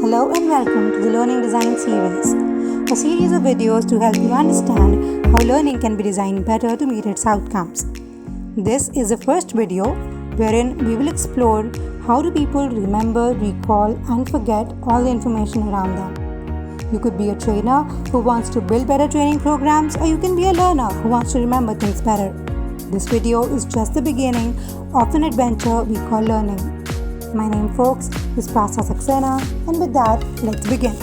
Hello and welcome to the Learning Design series, a series of videos to help you understand how learning can be designed better to meet its outcomes. This is the first video wherein we will explore how do people remember, recall and forget all the information around them. You could be a trainer who wants to build better training programs, or you can be a learner who wants to remember things better. This video is just the beginning of an adventure we call learning. My name, folks, is Prasa Saxena, and with that, let's begin.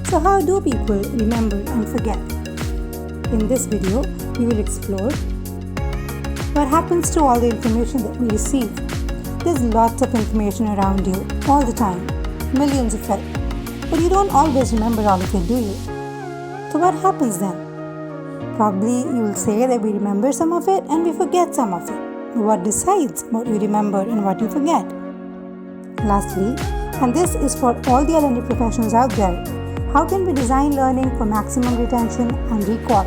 So how do people remember and forget? In this video, we will explore what happens to all the information that we receive. There's lots of information around you all the time, millions of it, but you don't always remember all of it, do you? So what happens then? Probably you will say that we remember some of it and we forget some of it. What decides what you remember and what you forget? Lastly, and this is for all the L&D professionals out there, how can we design learning for maximum retention and recall?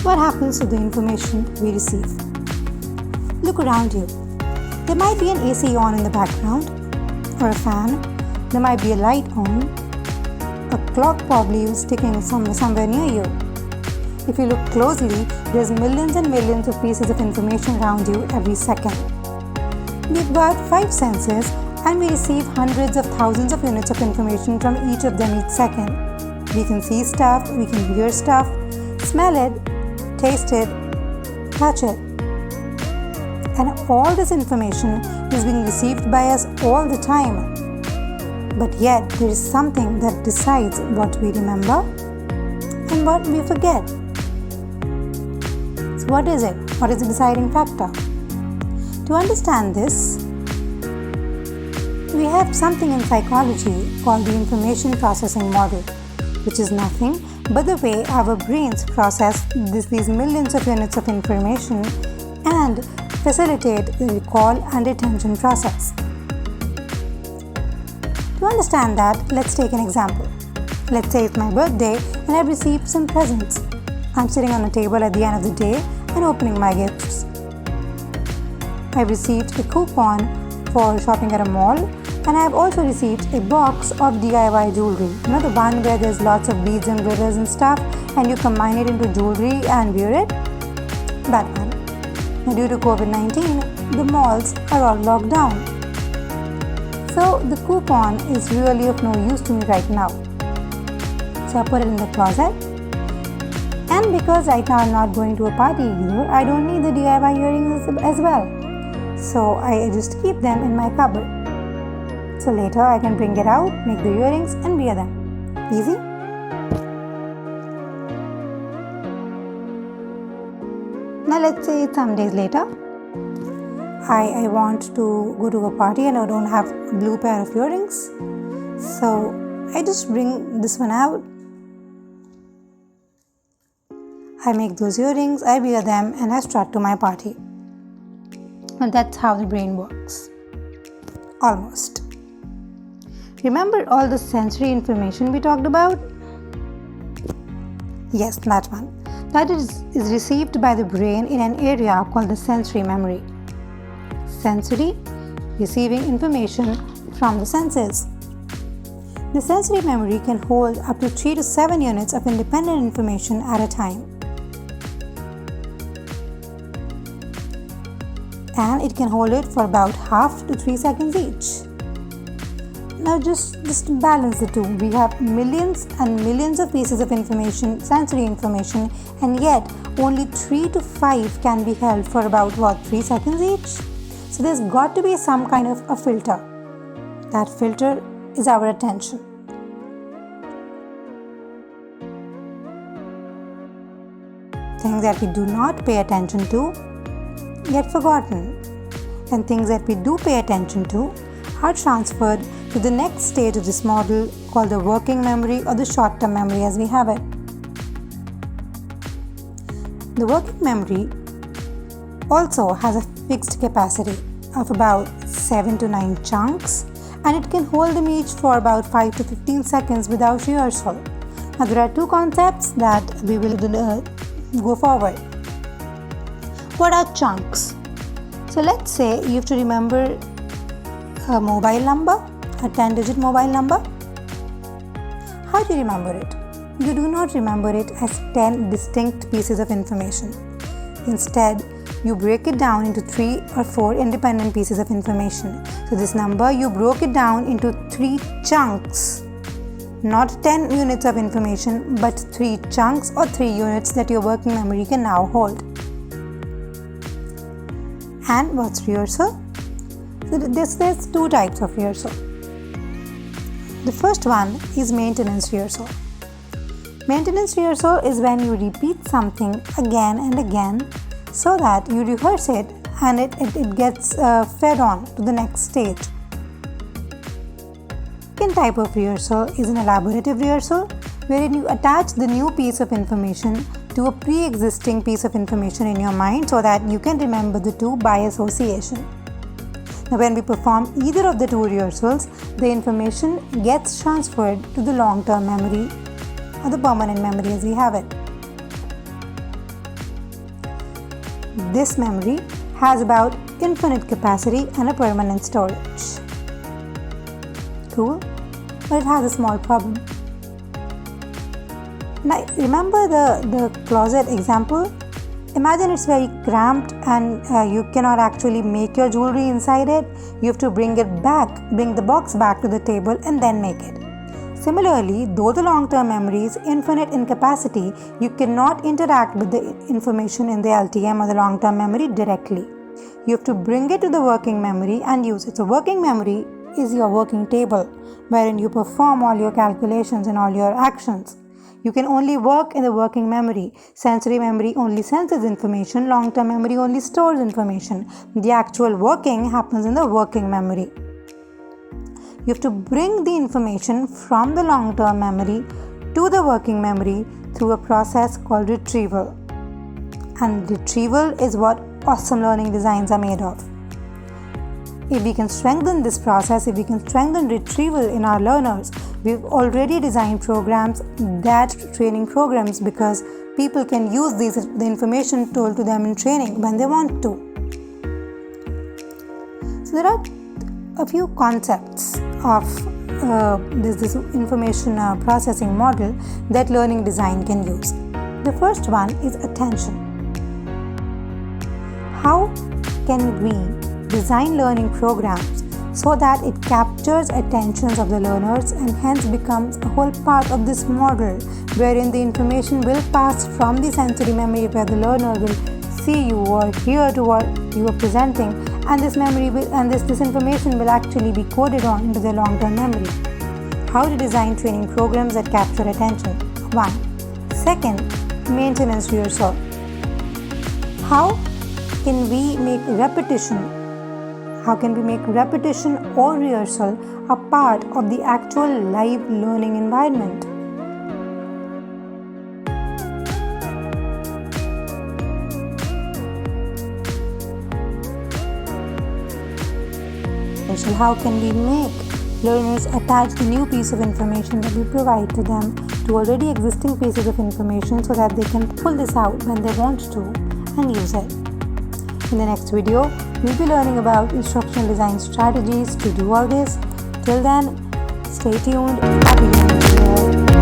What happens to the information we receive? Look around you. There might be an AC on in the background, or a fan. There might be a light on. A clock probably is ticking somewhere near you. If you look closely, there's millions and millions of pieces of information around you every second. We've got 5 senses and we receive hundreds of thousands of units of information from each of them each second. We can see stuff, we can hear stuff, smell it, taste it, touch it. And all this information is being received by us all the time. But yet, there is something that decides what we remember and what we forget. So what is it? What is the deciding factor? To understand this, we have something in psychology called the information processing model, which is nothing but the way our brains process these millions of units of information and facilitate the recall and retention process. To understand that, let's take an example. Let's say it's my birthday and I've received some presents. I'm sitting on a table at the end of the day and opening my gifts. I've received a coupon for shopping at a mall, and I've also received a box of DIY jewelry. You know, the one where there's lots of beads and glitters and stuff and you combine it into jewelry and wear it. That one. Now, due to COVID-19, the malls are all locked down. So the coupon is really of no use to me right now. So I put it in the closet. And because right now I'm not going to a party either, I don't need the DIY earrings as well. So I just keep them in my cupboard. So later I can bring it out, make the earrings and wear them. Easy? Now let's say it's some days later. I want to go to a party and I don't have a blue pair of earrings. So I just bring this one out. I make those earrings, I wear them and I strut to my party. And that's how the brain works. Almost. Remember all the sensory information we talked about? Yes, that one. That is received by the brain in an area called the sensory memory. Sensory, receiving information from the senses. The sensory memory can hold up to 3 to 7 units of independent information at a time. And it can hold it for about half to 3 seconds each. Now just balance the two. We have millions and millions of pieces of information, sensory information, and yet only 3 to 5 can be held for about 3 seconds each? So there's got to be some kind of a filter. That filter is our attention. Things that we do not pay attention to get forgotten, and things that we do pay attention to are transferred to the next stage of this model called the working memory or the short-term memory as we have it. The working memory also has a fixed capacity of about 7 to 9 chunks, and it can hold them each for about 5 to 15 seconds without rehearsal. Now there are two concepts that we will go forward. What are chunks? So let's say you have to remember a mobile number, a 10-digit mobile number. How do you remember it? You do not remember it as 10 distinct pieces of information. Instead, you break it down into 3 or 4 independent pieces of information. So this number, you broke it down into 3 chunks. Not 10 units of information, but 3 chunks or 3 units that your working memory can now hold. And what's rehearsal? So there's 2 types of rehearsal. The first one is maintenance rehearsal. Maintenance rehearsal is when you repeat something again and again so that you rehearse it and it gets fed on to the next stage. Second type of rehearsal is an elaborative rehearsal, wherein you attach the new piece of information to a pre-existing piece of information in your mind so that you can remember the two by association. Now, when we perform either of the two rehearsals, the information gets transferred to the long-term memory or the permanent memory as we have it. This memory has about infinite capacity and a permanent storage. Cool, but it has a small problem. Now, remember the closet example? Imagine it's very cramped and you cannot actually make your jewelry inside it. You have to bring the box back to the table and then make it. Similarly, though the long-term memory is infinite in capacity, you cannot interact with the information in the LTM or the long-term memory directly. You have to bring it to the working memory and use it. So working memory is your working table, wherein you perform all your calculations and all your actions. You can only work in the working memory. Sensory memory only senses information, long-term memory only stores information. The actual working happens in the working memory. You have to bring the information from the long-term memory to the working memory through a process called retrieval. And retrieval is what awesome learning designs are made of. If we can strengthen this process, if we can strengthen retrieval in our learners, we've already designed programs, that training programs, because people can use the information told to them in training when they want to. So there are a few concepts of this information processing model that learning design can use. The first one is attention. How can we design learning programs so that it captures attentions of the learners and hence becomes a whole part of this model, wherein the information will pass from the sensory memory where the learner will see you or hear to what you are presenting, and this memory and this information will actually be coded on into their long-term memory. How to design training programs that capture attention. 1. Second, maintenance rehearsal. How can we make repetition or rehearsal a part of the actual live learning environment? How can we make learners attach the new piece of information that we provide to them to already existing pieces of information so that they can pull this out when they want to and use it? In the next video, we'll be learning about instructional design strategies to do all this. Till then, stay tuned. Happy learning.